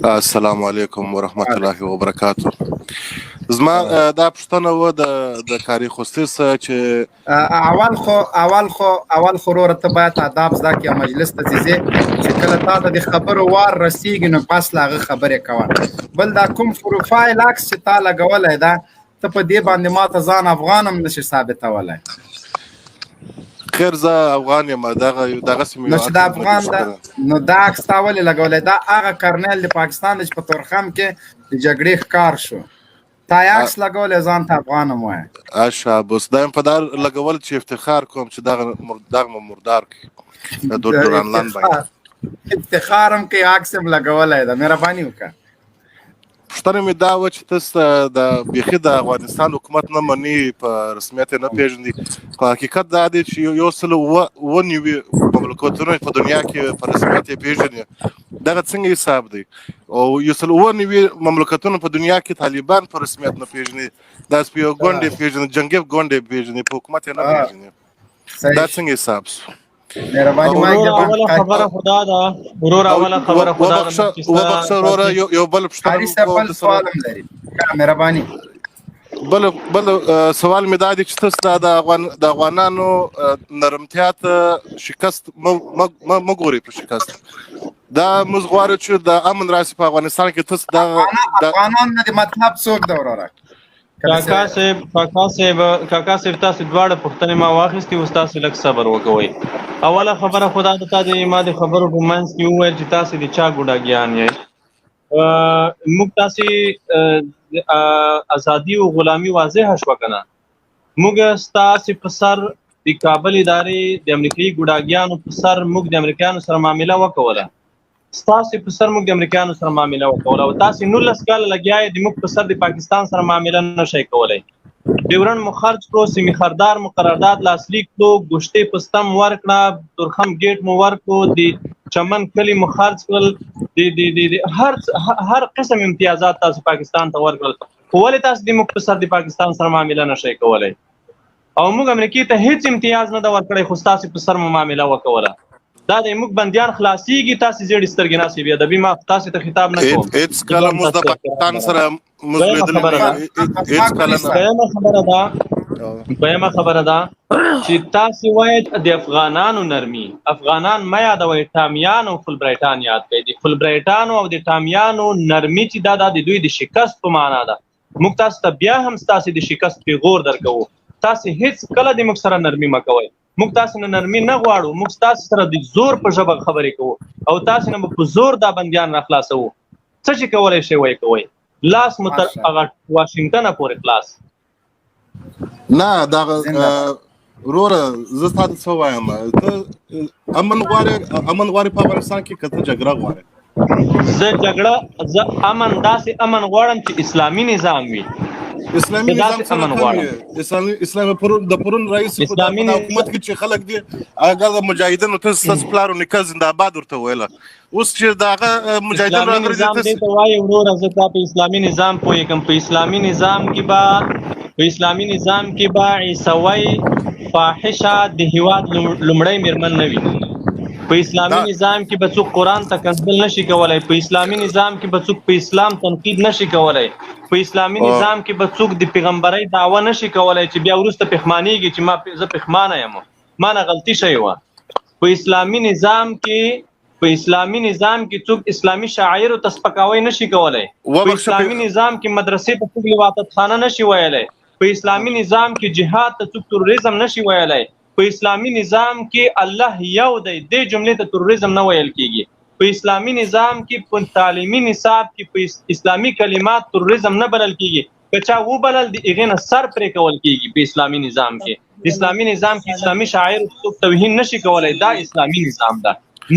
السلام علیکم ورحمت الله وبرکاتو. زما دا پوښتنه وه د کاري خصوص چې اول خو وروره ته باید آداب زده کړې او مجلس ته ځې چې کله تا ته د خبرو وار رسېږي نو پس له هغه خبرې کوه. بل دا کوم پروفایل عکس چې تا لګولی ده ته په دې باندې ما ته ځان افغان هم نشي ثابتولی. خیر زه افغان یم دغسې نو چې د افغان ده نو دا عکس تا ولې لګولی؟ دا هغه کرنیل د پاکستان دی چې په تورخم کې د جګړې ښکار شو. تا یې عکس لګولی ځان ته افغان هم وایه. شابوس دا یم په دا لګول چې افتخار کوم چې دغه مردار کړي د ډورانلند باندې افتخار هم کوي عکس هم لګولی ده. مهرباني وکړه. پوښتنه مې دا وه چې تاسو د بیخي د افغانستان حکومت نه مني، په رسمیت یې نه پېژني. په حقیقت دا دی چې 190 مملکتونه په دنیا کې په رسمیت یې پېژني. دغه څنګه حساب دی؟ او 190 مملکتونه په دنیا کې طالبان په رسمیت نه پېژني، داسې په یو ګوند یې پېژني، جنګي ګوند یې پېژني، په حکومت یې نه پېژني. دا څنګه حساب سو؟ وبخښه وروره یو بل مهرباني. بل سوال مې دا دی چې تاسو د افغانانو نرمتیا ته شکست مه ګورئ. په شکست دا موږ غواړو چې د امن راشي په افغانستان کې. تاسو افغانان نه دي مطلب څوک ده وروره؟ کاکا صاحب تاسو دواړه پوښتنې ما واخیستې، اوس تاسو لږ صبر وکوئ. اوله خبره خو دا ده تا د ما د خبرو په منځ کې وویل چې تاسو د چا ګوډاګیان یې. موږ تاسې ازادي او غلامي واضحه شوه که نه؟ موږ ستاسې په سر د کابل ادارې د امریکایي ګوډاګیانو په سر موږ د امریکایانو سره معامله وکوله. ستاسې په سر موږ د امریکایانو سره معامله وکوله او تاسې 19 کاله لګیا یې د موږ په سر د پاکستان سره معامله نه شئ کولی. ډیورنډ مو خرج کړو، سیمې خردار مو قرارداد لاسلیک کړو، ګوشتې په ستم ورکړه، تورخم ګیټ مو ورکړو، د چمن کلي مو خرج کړل، د هر قسم امتیازات تاسو پاکستان ته ورکړل. خو ولې تاسو د موږ په سر د پاکستان سره معامله نه شئ کولی؟ او موږ امریکې ته هیڅ امتیاز نه ده ورکړی، خو ستاسې په سر مو معامله وکوله. دا د موږ بندیان خلاصېږي، تاسې زیړې سترګې ناسې بې ادبي. ما تاسې ته خطاب نه کوم. هېڅ کله موږ د پاکستان سره دویمه خبره ده چې تاسې وایئ د افغانانو نرمي. افغانان مه یادوئ، ټامیان او فلبرایټان یاد کړئ. د فلبرایټانو او د ټامیانو نرمي چې دا د دوی د شکست په معنا ده. موږ تاسو ته بیا هم ستاسې د شکست پیغور درکوو. تاسې هېڅ کله د موږ سره نرمي مه کوئ. موږ تاسو نه نرمي نه غواړو، موږ تاسو سره د زور په ژبه خبرې کوو او تاسو نه په زور دا بندیان را خلاصوو. څه چې کولی شئ وایي کوئ. لاس مو تر هغه واشنګټنه پورې خلاص. نه دغه وروره زه تا ته څه وایم، ته امن غواړې په افغانستان کې که ته جګړه غواړې؟ زه امن داسې امن غواړم چې اسلامي نظام وي. اسلامي نظام اسلامي د پرون رئیس په حکومت کې چې خلک دي هغه د مجاهدینو تاسو پلارو نیکه زنده باد ورته ویله. اوس چې دغه مجاهدین راغلي دي ته وایي وروره زه تا په اسلامي نظام پوهېږم. په اسلامي نظام کې به عیسوی فاحشه د هیواد لومړی میرمن نه وي. په اسلامي نظام کې به څوک قرآن ته کنځل نشي کولی. په اسلامي نظام کې به څوک په اسلام تنقید نشي کولی. په اسلامي نظام کې به څوک د پیغمبرۍ دعوه نشي کولی چې بیا وروسته پښمانېږي چې زه پښمانه یم، ما نه غلطي شوې وه. په اسلامي نظام کې څوک اسلامي شاعرو ته سپکاوی نشي کولی. په اسلامي نظام کې مدرسې ته څوک لواطت خانه نشي ویلی. په اسلامي نظام کې جهاد ته څوک تروریزم نشي ویلی. په اسلامي نظام کې الله یو دی، دې جملې ته تروریزم نه ویل کېږي. په اسلامي نظام کې په تعلیمي نصاب کې په اسلامي کلمات تروریزم نه بلل کېږي. که چا وبلل د هغې نه سر پرې کول کېږي. په اسلامي نظام کې اسلامي شاعر څوک توهین نشي کولی. دا اسلامي نظام ده.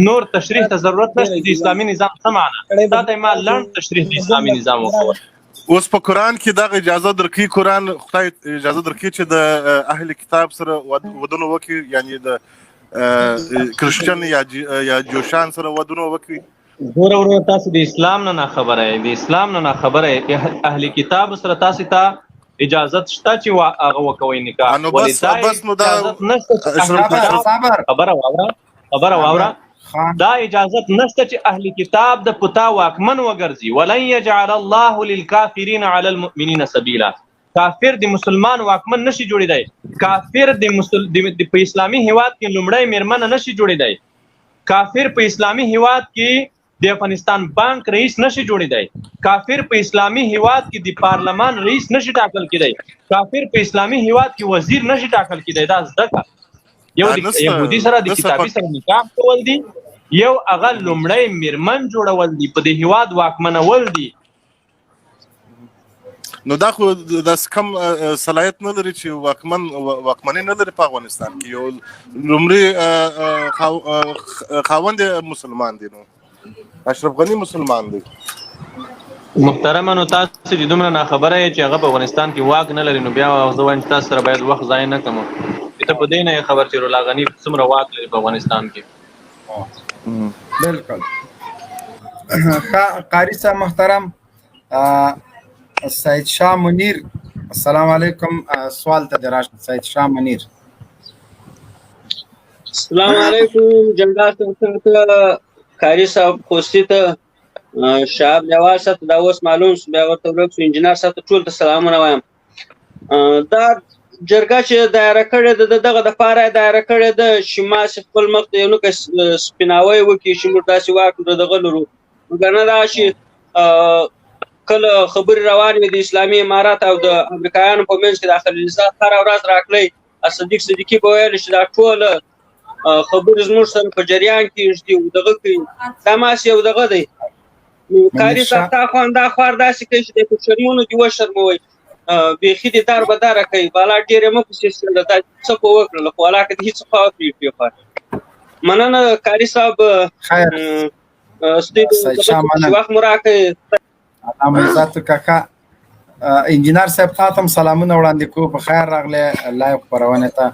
نور تشریح ته ضرورت نشته. د اسلامي نظام څه معنا؟ دا ته ما لنډ تشریح د اسلامي نظام وکول. اوس په قرآن کې دغه اجازه درکوي، قرآن خدای اجازه درکوي چې د اهل کتاب سره ودونه وکړي، یعنی د کرسچن یا جوشان سره ودونه وکړي. ګوره ورور تاسو د اسلام نه خبره یې، د اسلام نه خبره یې. اهل کتاب سره تاسو ته اجازت شته چې هغه وکوي نکاح. نو بس نو دا خبره واوره دا اجازت نشته چې اهل کتاب د پتا واکمن وګرځي. ولن يجعل الله للكافرين على المؤمنين سبيلا. کافر د مسلمان واکمن نشي جوړیدای. کافر د په اسلامي هیواد کې لومړی میرمن نشي جوړیدای. کافر په اسلامي هیواد کې د افغانستان بانک رئیس نشي جوړیدای. کافر په اسلامي هیواد کې د پارلمان رئیس نشي ټاکل کېدای. کافر په اسلامي هیواد کې وزیر نشي ټاکل کېدای. دا زده کا یو د يهودي سره د کتابي سره نکاح کول دي، یو هغه لومړی میرمن جوړول دي، په د هیواد واکمنول دي. نو دا خو داس کم صلاحیت نه لري چې واکمنۍ نه لري په افغانستان کې. یو لومړی خاوند مسلمان دی، نو اشرف غنی مسلمان دی. محترمه، نو تاسو چې دومره ناخبره یې چې هغه په افغانستان کې واک نه لري، نو بیا زه وایم تاسو سره باید وخت ضایع نه کړم. ته په دې نه خبر چې رولا غنی څومره واک لري په افغانستان کې. بالکل. قاری صاحب محترم سید شاه منیر، السلام علیکم. سوال ته دراش سید شاه منیر. السلام علیکم جنرال صاحب، قاری صاحب خوستی ته شعب جواد صاحب دا اوس معلوم بیا ورته ورک شو. انجینر صاحب ټول ته سلامونه وایم. دا جرګه چې دایره کړې ده دغه د پاره دایره کړې ده چې ما خپل مخ ته یو نو سپیناوی وکړي چې موږ داسې واکو دغه لرو. ګنه دا چې کله خبرې روانې وي د اسلامي امارات او د امریکایانو په منځ کې د خلیلزاد هره ورځ راکلی صدیق صدیقي به ویل چې دا ټوله خبرې زموږ سره په جریان کې دي او دغه کوي. دا ماسې یو دغه دی. کاري صاحب تا خو همدا خوار داسې کوي چې د شرمونو دي وشرموئ، بیخي دې دار بداره کوي. بالا ډېرې مه پسې دا څه په وکړله خو علاقه دې هېڅ خوا پرېښود. مننه کاري صاحب، وخت مو راکړئ. علامه عزت کاکا، انجینر صاحب ته هم سلامونه وړاندې کوو. په خیر راغلی لایو خپرونې ته.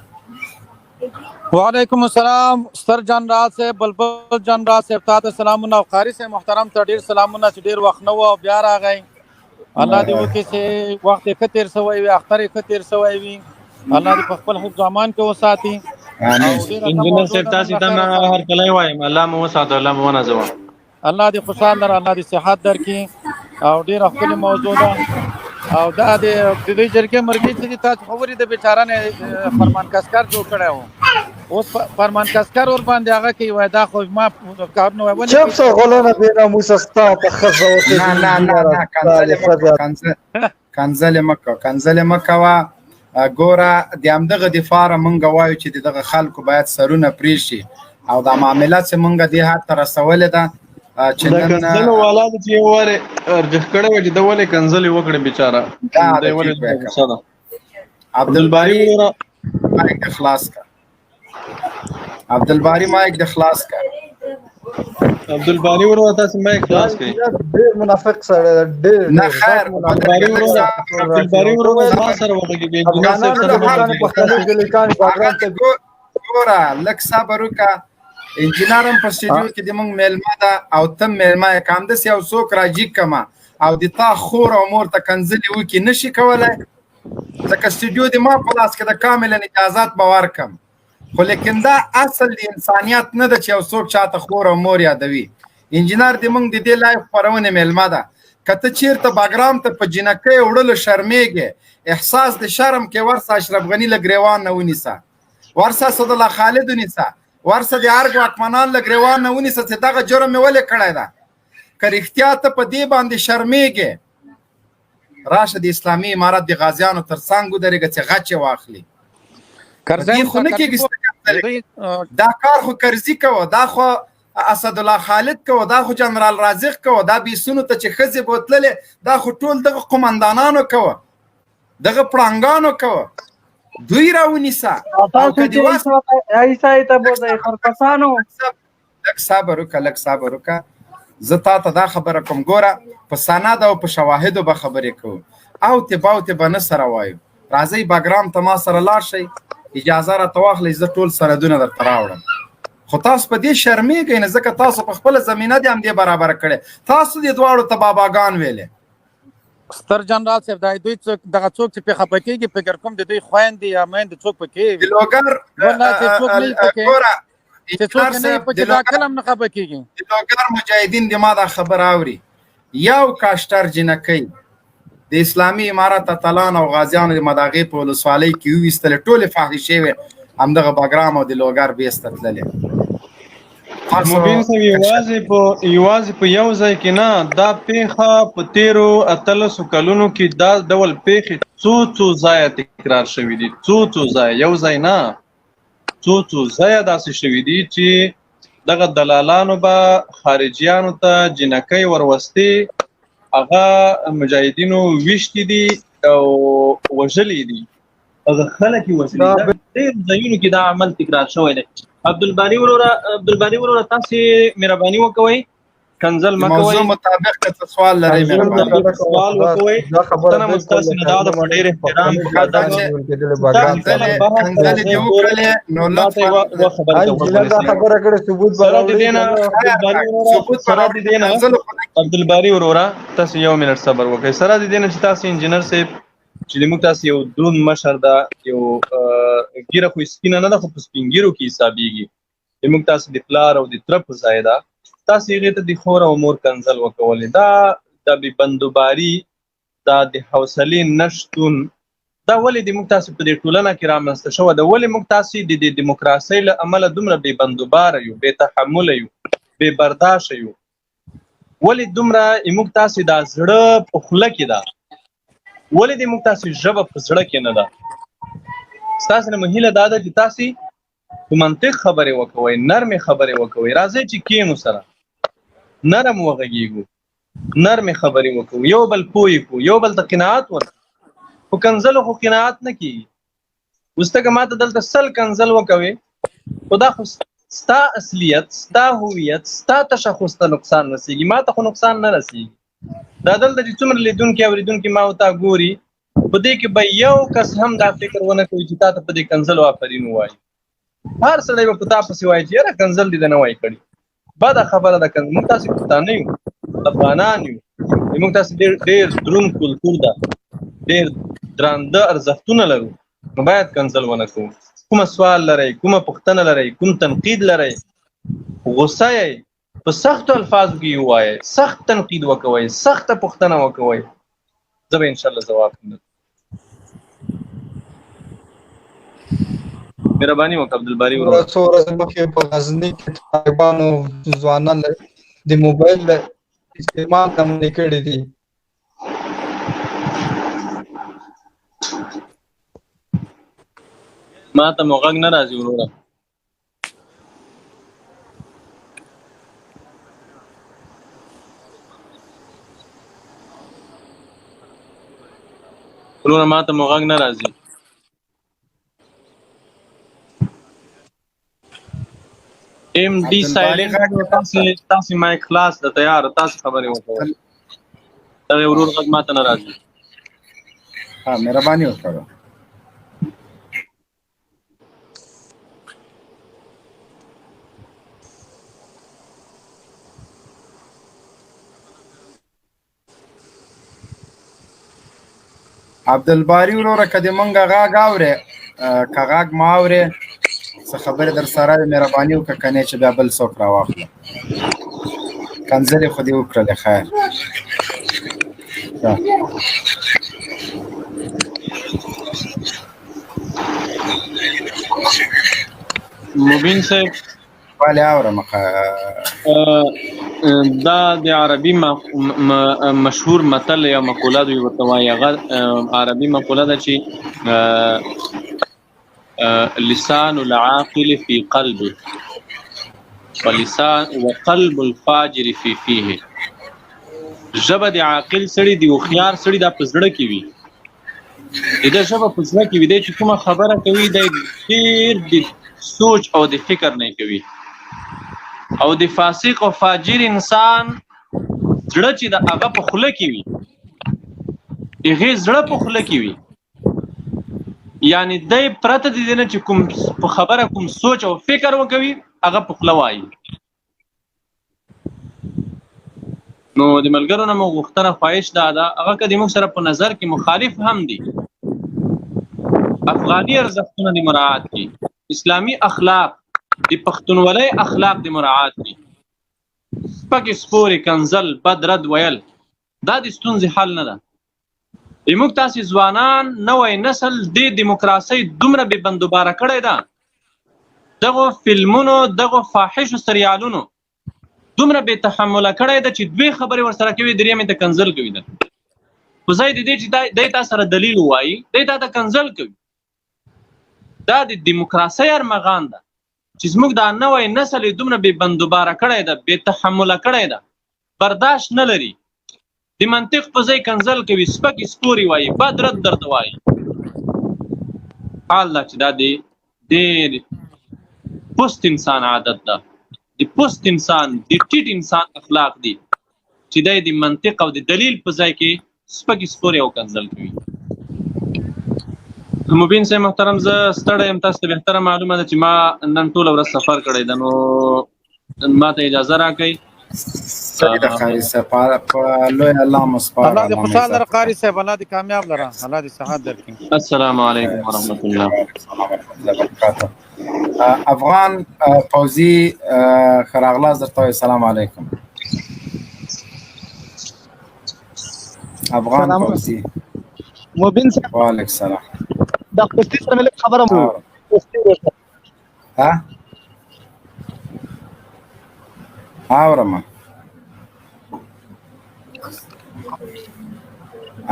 وعلیکم السلام ستر جنرال صاحب، بلبل جنرال صاحب ته سلامونه، او قاری صاحب محترم ته ډېر سلامونه چې ډېر وخت نه و او بیا راغی. الله دې وکړي چې وخت یې ښه تېر شوی وي، اختر یې ښه تېر شوی وي. الله دې په خپل حفظ امان کې وساتي. انجینر صاحب تاسو ته هر کله وایم الله مو وساته، الله مو ونازوه. الله دې خوشحال لره، الله دې صحت درکړي. او ډېره ښکلې موضوع ده. او دا د دې جرګې مرګي چې تاسو خبرې د بیچاره نه فرمان کسکر جوړ کړی و، اوس فرمان کسکر ور باندې هغه کوي وای دا خو ما کارونه وای چپ څه غلونه بې ناموسه ستا په ښځه وکړي. نه کنځلې مه کوه. ګوره د همدغه دفاع مونږ وایو چې دغه خلکو باید سرونه پرې شي او دا معامله چې مونږ دې حد ته رسولې ده چې نن کنځلو والا چې یو واره ارجح کړی و چې د ولې کنځلې وکړې بیچاره. عبدالباری مایک د خلاص کا. عبدالباری مایک د خلاص کا. عبدالباری ورو تاسو مایک خلاص کړئ. ډېر منافق سره ډېر نه خیر عبدالباری ورو ما سره وګورئ ګوره لک صبر وکړه. انجینرم په سټډیو کې د موږ میلمه ده او ته میلمه یې کام داسې یو څوک راجي کما او د تا خور او مور ته کنځلې وکړي نشي کولی ځکه سټډیو د ما په لاس کې د کاملا اجازات به ورکم. خو لیکن دا اصل د انسانیت نه ده چې یو څوک چاته خور او مور یادوي. انجینر د موږ د دې لایف خپرونې میلمه ده. که ته چېرته باګرام ته په جینکۍ وړلو شرمېږې، احساس د شرم کې ورسه اشرف غني له ګریوان نه ونیسه، ورسه اسدالله خالد ونیسه، ورسه د ارګ واکمنان له ګریوان نه ونیسه چې دغه جرم مې ولې کړی ده. که رښتیا ته په دې باندې شرمېږې، راشه د اسلامي امارت د غازیانو تر څنګ ودرېږه چې غچ یې واخلي. خو نه کېږي دا کار خو کرزي کوه، دا خو اسدالله خالد کوه، دا خو جنرال رازق کوه، دا بیسونو ته چې ښځې بوتللې دا خو ټول دغه قمندانانو کوه، دغه پړانګانو کوه. دوی راونیسه. لږ صبر وکړه. زه تا ته دا خبره کوم، ګوره په سند او په شواهدو به خبرې کوو او باوتې به نه سره وایو. راځئ باګرام ته ما سره لاړ شئ، اجازه راته واخلئ، زه ټول سندونه درته راوړم. خو تاسو په دې شرمېږئ نه ځکه تاسو په خپله زمینه دې همدې برابره کړې. تاسو دې دواړو ته باباګان ویلې. ستر جنرال صاحب دا دوی څوک دغه څوک چې په خپه کېږي فکر کوم د دوی خویندې یا میندې څوک پکې وي. ګلوګر چې څوک نه په کې دا کلم نه خبر کیږي. د لوګر مجاهدین د ما دا خبر اوري یو کاشتر جنکۍ د اسلامي امارت اتلان او غازیانو د مداغې په ولسوالۍ کې ویستل ټول فاحشې وي همدغه باګرام او د لوګر بیسته تللې. مبین صاحب یوازې په یو ځای کې نه دا پیښه په 13 کلونو کې دا ډول پیښې څو ځای تکرار شوې دي څو ځای یو ځای نه څو ځای داسې شوې دي چې دغه دلالانو به خارجيانو ته جنکۍ وروستي هغه مجاهدینو ویشتي دي او وژلي دي هغه خلک وژلي دي ډېر ځایونو کې دا عمل تکرار شوی دی. عبدالباری وروره تاسو مهرباني وکوئ کنزل مکوئ موضوع مطابق که سوال لرئ مهرباني سوال وکوئ تنه مستاسو نه دا په ډېر احترام په ادب کنزل دی وکړلې نو لطفا دا خبره کړې ثبوت عبدالباری وروره تاسو یو منټ صبر وکړئ سره د دې نه چې تاسو انجینر صاحب چې موږ تاسو یو درون مشر دا یو ګیره خو سپینه نه ده خو په سپینګیرو کې حسابېږي موږ تاسو د پلار او د تره په ځای ده تاسو هغې ته د خور او مور کنزل وکولې دا د بېبندوباري دا د حوصلې نشتون دا ولې د موږ تاسو په دې ټولنه کې رامنځته شوی ده ولې موږ تاسو د دیموکراسۍ له امله دومره بېبندوباره یو بېتحمله یو بېبرداشه یو ولې دومره موږ تاسو دا زړه په خوله کې ده ولې د موږ تاسو ژبه په زړه کې نه ده ستاسو نه مهیله دا ده چې تاسو په منطق خبرې وکوئ نرمې خبرې وکوئ راځئ چې کینو سره نرم وغږیږو نرمې خبرې وکوو یو بل پوه کړو یو بل ته قناعت ورکړو خو کنزلو خو قناعت نه کیږي اوس ته که ماته دلته 100 کنزل وکوې خو دا خو ستا اصلیت ستا هویت ستا تشخص ته نقصان رسیږي ما ته خو نقصان نه رسیږي دا دلته چې څومره لیدونکي اورېدونکي ما او تا ګوري په دې کې به یو کس هم دا فکر ونه کوي چې تا ته په دې کنزلو آفرین ووایي هر سړی به په تا پسې وایي چې یاره کنزل دې نه وایي کړي بده خبره ده موږ تاسې پښتانه یو افغانان یو موږ تاسې ډېر دروند کلتور ده ډېر درانده ارزښتونه لرو نو باید کنزل ونه کوو کومه سوال لرئ کومه پوښتنه لرئ کوم تنقید لرئ غصه یې په سختو الفاظو کې ووایئ سخت تنقید وکوئ سخته پوښتنه وکوئ زه به انشاءالله ځواب درکړم مهرباني وکړه عبدالباري وروره څو ورځې مخکې په غزني کې طالبانو ځوانان د موبایل استعمال نمونې کړي دي ما ته مو غږ نه راځي وروره وروره ما ته مو غږ نه راځي ام ډي سایلنټ تاسو مایک خلاص ده تیار تاسو خبرې وکړئ دا ورور غږ ما ته نه راځي ها مهرباني وکړه عبدالباری وروره که د مونږ غاږ اورې که غاږ ما اورې څه خبرې در سره مهرباني وکړه کنې چې بیا بل څوک راواخله کنزل یې خو دې وکړلې خیر مبین صاحب ولې اورم دا د عربي مشهور متل یا مقوله دوی ورته وایي هغه عربي مقوله ده چې لسان العاقل في قلبه وقلب الفاجر في فيه ژبه د عاقل سړي د هوښیار سړي دا په زړه کې وي د ژبه په زړه کې وي دی چې کومه خبره کوي دی ډېر د سوچ او د فکر نه کوي او د فاسق او فاجر انسان زړه چې د هغه په خوله کې وي هغې زړه په خوله کې وي یعنی دی پرته د دې نه چې کوم په خبره کوم سوچ او فکر وکوي هغه په خوله وایي نو د ملګرو نه مو غوښتنه خواهش دا ده هغه که د موږ سره په نظر کې مخالف هم دي افغاني ارزښتونه دې مراعات کړي اسلامي اخلاق د پښتونولۍ اخلاق د مراعات دي. سپکې سپورې کنځل بد رد ویل دا د ستونزې حل نه ده. موږ تاسې ځوانان نوی نسل د دیموکراسۍ دومره بې بندوباره کړی ده، دغو فلمونو دغو فاحشو سریالونو دومره بې تحمله کړی ده چې دوی خبرې ورسره کوي درېیمې ته کنځل کوي. ده په ځای د دې چې دی تا سره دلیل ووایي دی تا ته کنځل کوي. دا د دیموکراسۍ ارمغان ده چې زموږ دا نوی نسل یې دومره بې بندوباره کړی ده، بې تحمله کړی ده، برداشت نه لري، د منطق په ځای کنځل کوي، سپکې سپورې وایي، بد رد درته وایي. حال دا چې دا د ډېر پست انسان عادت ده، د پست انسان د ټیټ انسان اخلاق دي چې دی د منطق او د دلیل په ځای کې سپکې سپورې او کنځل کوي. مبین صاحب محترم، زه ستړی یم، تاسو ته بهتره معلومه ده چې ما نن ټوله ورځ سفر کړی ده، نو ما ته اجازه راکړئ. صحیح ده قاری صاحب، په لوی الله مسپاره. الله دې خوشحال لره قاری صاحب، الله دې کامیاب لره، الله دې صحت درکړي. السلام علیکم ورحمۃ الله وبرکاته. افغان فوزي خراغلاس درته السلام علیکم. افغان فوزي مبین صاحب وعلیکم السلام. د پوسټي سره مې خبره مو پوسټي ورته ها اورم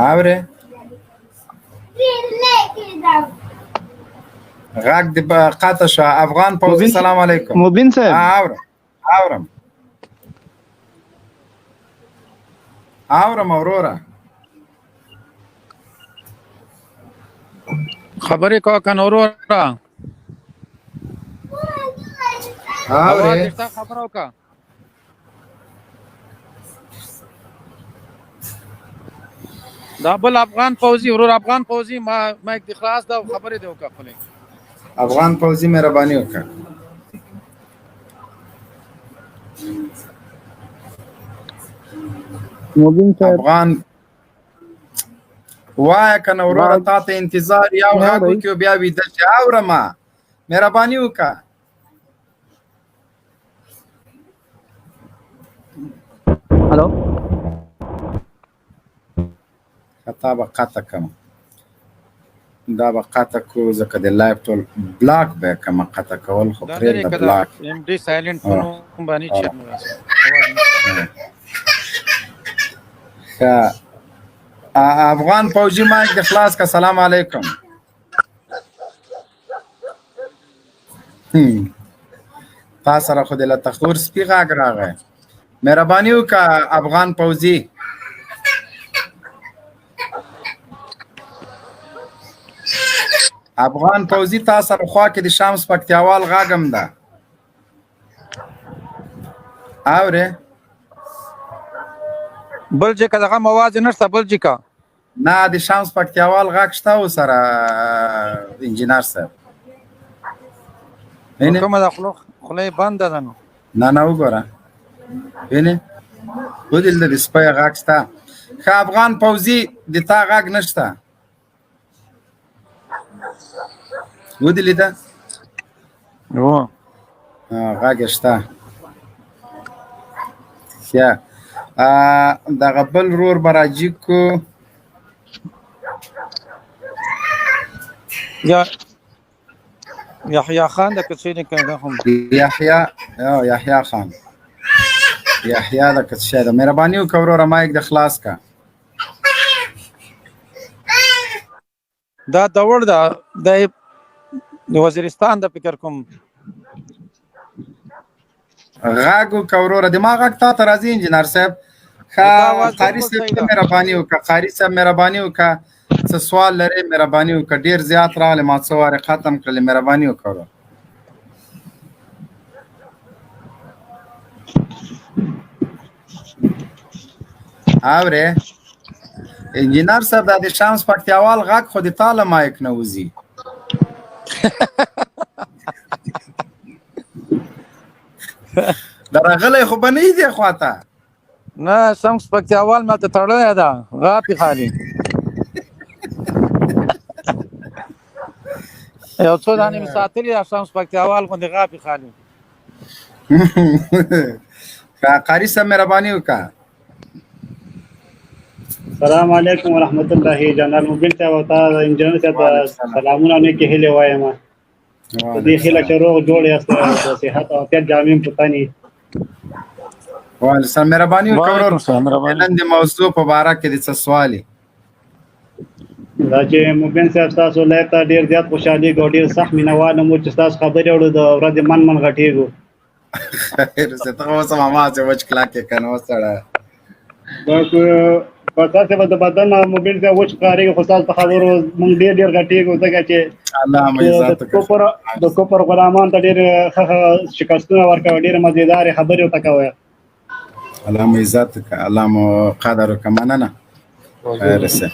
اوره غاګ د قاطع شو. افغان فوزي السلام علیکم. مبین صاحب اورم اورورا خبرې کوه کنه وروره. اوره خبره وکړه. دا بل افغان فوزي ورور افغان فوزي ما یک د خلاص دا خبرې دی وکړه خپل. افغان فوزي مهرباني وکړه. مبین صاحب افغان وای کنه وروره تا ته انتظار یو غاګو کې بیا ویده چې اورم مهرباني وکړه. هلو خطا به قطع کم، دا به قطع کو ځکه د لایف ټول بلاک به کم قطع کول خو پرې د بلاک ام ډي سایلنت فونو باندې چت ښه. افغان فوجي مایک د خلاص کا. سلام علیکم. تا سره خو د لتخور سپي غاګ راغی. مهرباني وکړه افغان فوجي. افغان فوزي تا سره خوا کې د شامس پکتیاوال غاګم ده. اوره بلجیکا دغه مواد نشته. بلجیکا نه د شامس پکتیاوال غاګ شته و سره انجینر صاحب. کومه د خولې بند ده نو نه وګوره وینې ودل د سپای غاګ شته. ښه افغان فوزي د تا غاګ نشته ودلی ده غاګ شته. ښه دغه بل رور براجي کو یحیی خان د کڅینې کنه هم یحیی خان یحیی د کڅشه ده. مهرباني وکړه وروره مایک د خلاص کا. دا دوړ ده د وزیرستان د فکر کوم غاګو کوروره دماغ تا ته راځي انجینر صاحب. قاری صاحب مهرباني وکړه. قاری صاحب مهرباني وکړه څه سوال لري مهرباني وکړه. ډیر زیات راغلی ما څو واره ختم کړل. مهرباني وکړه. اوره انجینر صاحب د شامس پکتیاوال غاګ خو د تاله مایک نه وځي. درغلی خو به نه دی خواته نه شمس پکتیاوال ما ته تړلی ده غاپې خالي. یو څو دانې مې ساتلي شمس پکتیاوال غوندې غاپې خالي قاری صاحب مهرباني وکړه. السلام علیکم ورحمت الله. جنرال موبیل صاحب او تا انجنیر صاحب سلامونه نیکې هیلې وایم. په دې هیله چې روغ جوړ یاست د صحت او عافیت جامې پتانی. وعلیکم السلام. مهرباني وعلیکم وکړه. السلام، مهرباني. نن د موضوع په باره کې د څه سوال دی؟ دا چې موبین صاحب تاسو له تا ډیر زیات خوشحالي او ډیر سخت مینوال مو چې تاسو خبرې اورو د ورځې من غټیږو. خیر څه ته اوس ما چې وچ کلاک کې کنه وسړه. دا په تاسو په بدن موبین صاحب وچ کاری خو تاسو خبرو مونږ ډیر غټیږو ځکه چې الله مې عزت وکړي. د کوپر غلامان ته ډیر شکستونه ورکوي، ډیر مزیدار خبرې وته کوي. الله مې عزت وکړي، الله مو قدر وکړي. مننه. خیر څه.